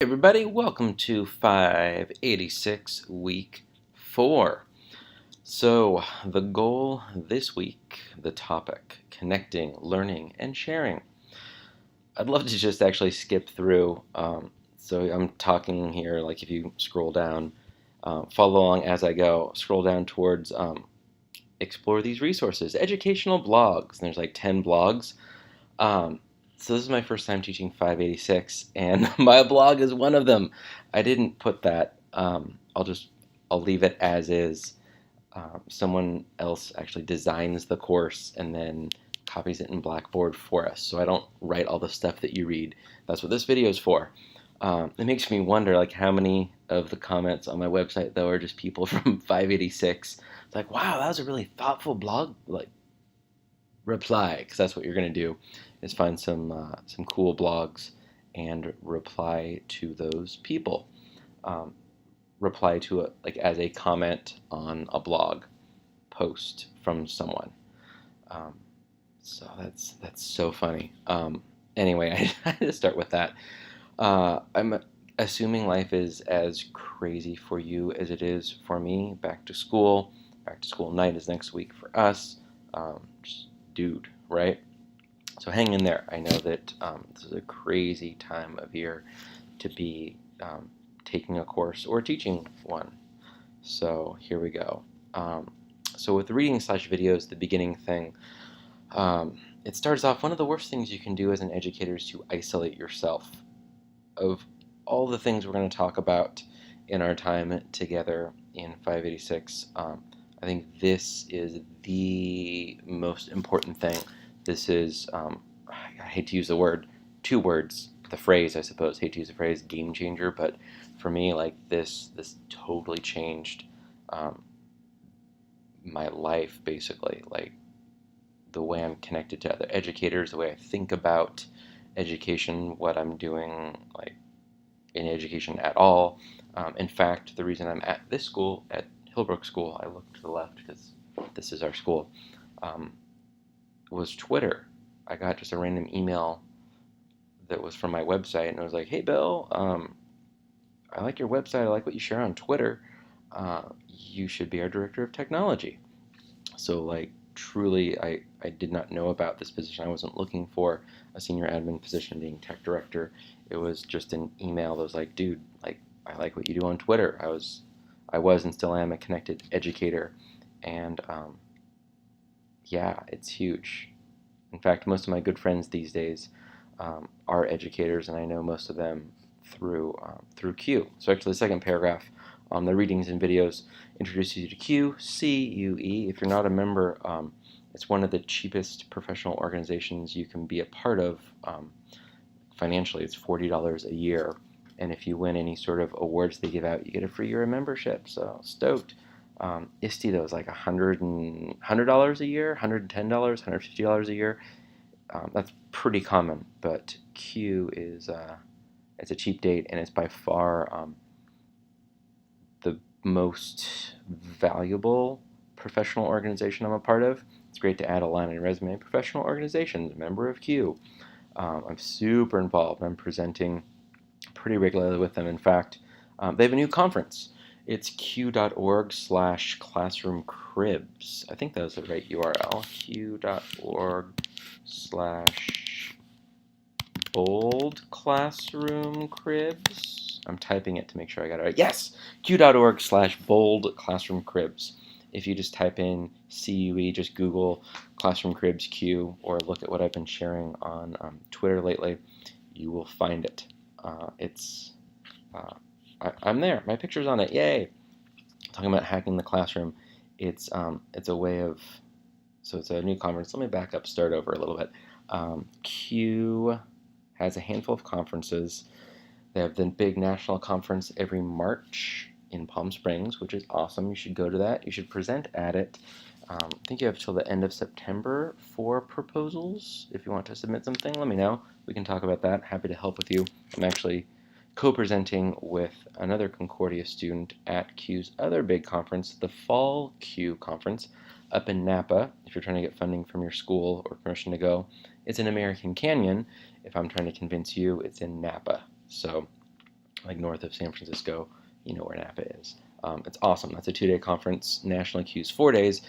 Hey everybody, welcome to 586 week 4. So, the goal this week, the topic, connecting, learning, and sharing. I'd love to just actually skip through. So, I'm talking here, like if you scroll down, follow along as I go, scroll down towards explore these resources, educational blogs. And there's like 10 blogs. Um, so this is my first time teaching 586, and my blog is one of them. I didn't put that. I'll leave it as is. Someone else actually designs the course and then copies it in Blackboard for us. So I don't write all the stuff that you read. That's what this video is for. It makes me wonder, like, how many of the comments on my website though are just people from 586. It's like, wow, that was a really thoughtful blog, like reply, because that's what you're going to do, is find some cool blogs and reply to those people. Um, Reply to it like as a comment on a blog post from someone. Um, so that's so funny. Anyway, I had to start with that. I'm assuming life is as crazy for you as it is for me. Back to school. Back to school night is next week for us. Just dude, right? So hang in there. I know that this is a crazy time of year to be taking a course or teaching one. So here we go. So with reading/videos, the beginning thing, it starts off, one of the worst things you can do as an educator is to isolate yourself. Of all the things we're going to talk about in our time together in 586, I think this is the most important thing. This is, I hate to use the word, two words, the phrase, I suppose, hate to use the phrase game changer, but for me, like this totally changed my life, basically. Like the way I'm connected to other educators, the way I think about education, what I'm doing, like in education at all. In fact, the reason I'm at this school, at Hillbrook School, I look to the left because this is our school, um, was Twitter. I got just a random email that was from my website, and it was like, "Hey, Bill, I like your website. I like what you share on Twitter. You should be our director of technology." So, like, truly, I did not know about this position. I wasn't looking for a senior admin position being tech director. It was just an email that was like, dude, like, I like what you do on Twitter. I was and still am a connected educator. And yeah, it's huge. In fact, most of my good friends these days are educators, and I know most of them through CUE. So actually, the second paragraph, the readings and videos introduces you to CUE, CUE. If you're not a member, it's one of the cheapest professional organizations you can be a part of. Financially, it's $40 a year, and if you win any sort of awards they give out, you get a free year of membership. So stoked. ISTE though is like $100 a year, $110, $150 a year. That's pretty common, but CUE is it's a cheap date, and it's by far the most valuable professional organization I'm a part of. It's great to add a line on your resume. Professional organizations, member of CUE. I'm super involved. I'm presenting pretty regularly with them. In fact, they have a new conference. It's q.org/classroomcribs. I think that was the right URL. q.org/bold classroom cribs. I'm typing it to make sure I got it right. Yes! q.org/bold classroomcribs. If you just type in CUE, just Google Classroom Cribs CUE, or look at what I've been sharing on Twitter lately, you will find it. I'm there. My picture's on it. Yay! Talking about hacking the classroom. It's a way of, so it's a new conference. Let me back up, start over a little bit. CUE has a handful of conferences. They have the big national conference every March in Palm Springs, which is awesome. You should go to that. You should present at it. I think you have till the end of September for proposals. If you want to submit something, let me know. We can talk about that. Happy to help with you. I'm actually co-presenting with another Concordia student at CUE's other big conference, the Fall CUE Conference, up in Napa. If you're trying to get funding from your school or permission to go, it's in American Canyon. If I'm trying to convince you, it's in Napa. So like north of San Francisco. You know where Napa is. It's awesome. That's a 2-day conference. National Q's 4 days.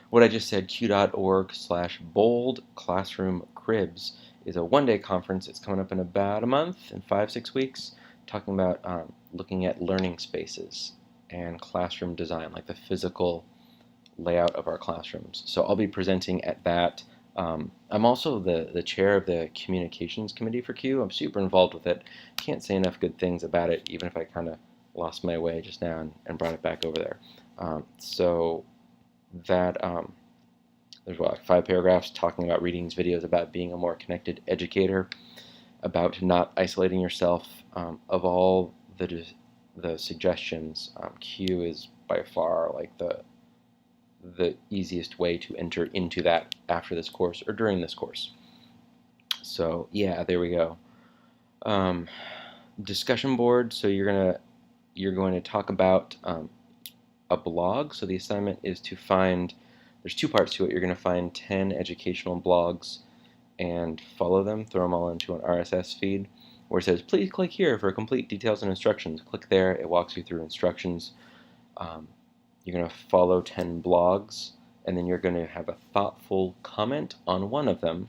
What I just said, q.org/bold classroom cribs, is a 1-day conference. It's coming up in about a month, in 5-6 weeks, talking about looking at learning spaces and classroom design, like the physical layout of our classrooms. So I'll be presenting at that. I'm also the chair of the communications committee for Q. I'm super involved with it. Can't say enough good things about it, even if I kind of lost my way just now and brought it back over there. So that there's like 5 paragraphs talking about reading these videos about being a more connected educator, about not isolating yourself. Of all the suggestions, Q is by far like the easiest way to enter into that after this course or during this course. So yeah, there we go. Discussion board. So you're going to talk about a blog. So the assignment is to find. There's 2 parts to it. You're going to find 10 educational blogs and follow them. Throw them all into an RSS feed where it says, "Please click here for complete details and instructions." Click there. It walks you through instructions. You're going to follow 10 blogs, and then you're going to have a thoughtful comment on one of them.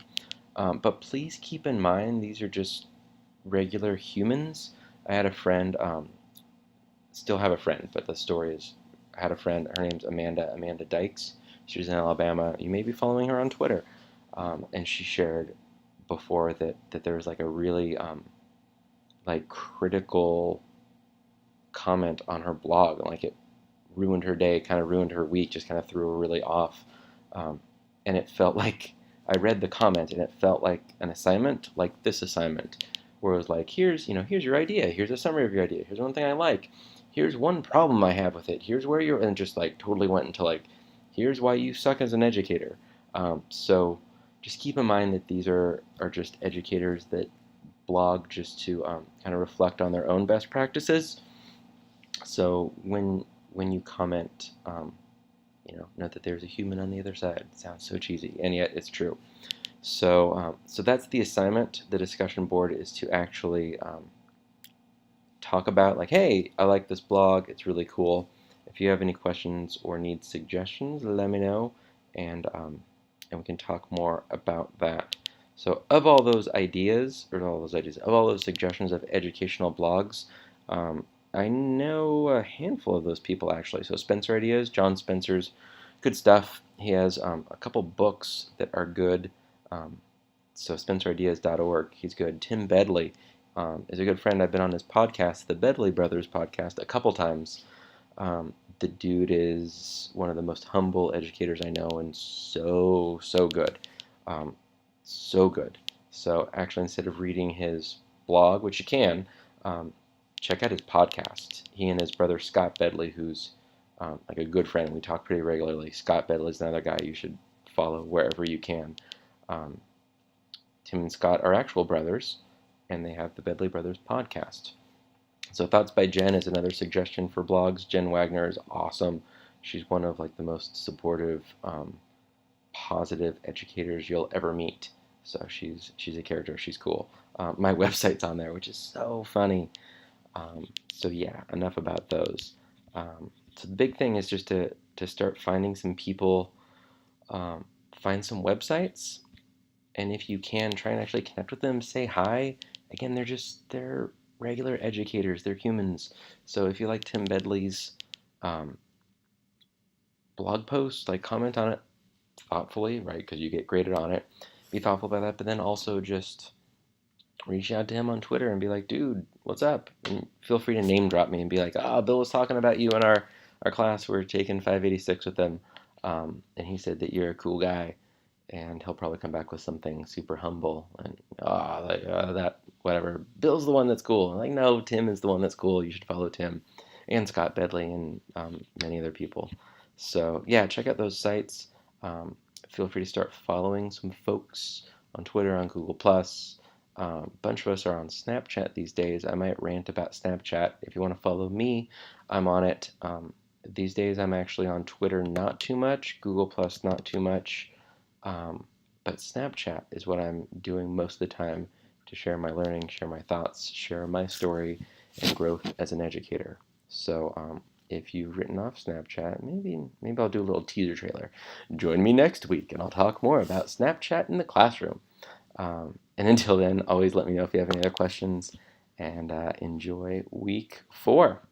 But please keep in mind these are just regular humans. I had a friend, still have a friend, but the story is, I had a friend, her name's Amanda Dykes. She's in Alabama. You may be following her on Twitter. And she shared before that there was like a really like critical comment on her blog, and like it ruined her day, kind of ruined her week, just kind of threw her really off. And it felt like, I read the comment and it felt like an assignment, like this assignment, where it was like, here's your idea, here's a summary of your idea, here's one thing I like, here's one problem I have with it, here's where you're, and just like totally went into like, here's why you suck as an educator. So just keep in mind that these are just educators that blog just to kind of reflect on their own best practices. So when you comment, note that there's a human on the other side. It sounds so cheesy, and yet it's true. So that's the assignment. The discussion board is to actually talk about, like, hey, I like this blog. It's really cool. If you have any questions or need suggestions, let me know, and we can talk more about that. So of all those suggestions of educational blogs, I know a handful of those people actually. So Spencer Ideas, John Spencer's good stuff. He has a couple books that are good. So SpencerIdeas.org, he's good. Tim Bedley is a good friend. I've been on his podcast, the Bedley Brothers podcast, a couple times. The dude is one of the most humble educators I know, and so good. So good. So actually, instead of reading his blog, which you can, check out his podcast. He and his brother Scott Bedley, who's like a good friend, we talk pretty regularly. Scott Bedley is another guy you should follow wherever you can. Tim and Scott are actual brothers, and they have the Bedley Brothers podcast. So Thoughts by Jen is another suggestion for blogs. Jen Wagner is awesome. She's one of like the most supportive, positive educators you'll ever meet. So she's a character. She's cool. My website's on there, which is so funny. So yeah, enough about those. So the big thing is just to start finding some people, find some websites, and if you can, try and actually connect with them, say hi. Again, they're regular educators, they're humans. So if you like Tim Bedley's blog post, like comment on it thoughtfully, right? Because you get graded on it. Be thoughtful about that, but then also just reach out to him on Twitter and be like, dude, what's up? And feel free to name drop me and be like, Bill was talking about you in our class. We're taking 586 with him, and he said that you're a cool guy, and he'll probably come back with something super humble and that whatever. Bill's the one that's cool. I'm like, no, Tim is the one that's cool. You should follow Tim and Scott Bedley and many other people. So yeah, check out those sites. Feel free to start following some folks on Twitter, on Google+. A bunch of us are on Snapchat these days. I might rant about Snapchat. If you want to follow me, I'm on it. These days I'm actually on Twitter not too much, Google+, not too much, but Snapchat is what I'm doing most of the time to share my learning, share my thoughts, share my story, and growth as an educator. So if you've written off Snapchat, maybe I'll do a little teaser trailer. Join me next week, and I'll talk more about Snapchat in the classroom. And until then, always let me know if you have any other questions, and enjoy week 4.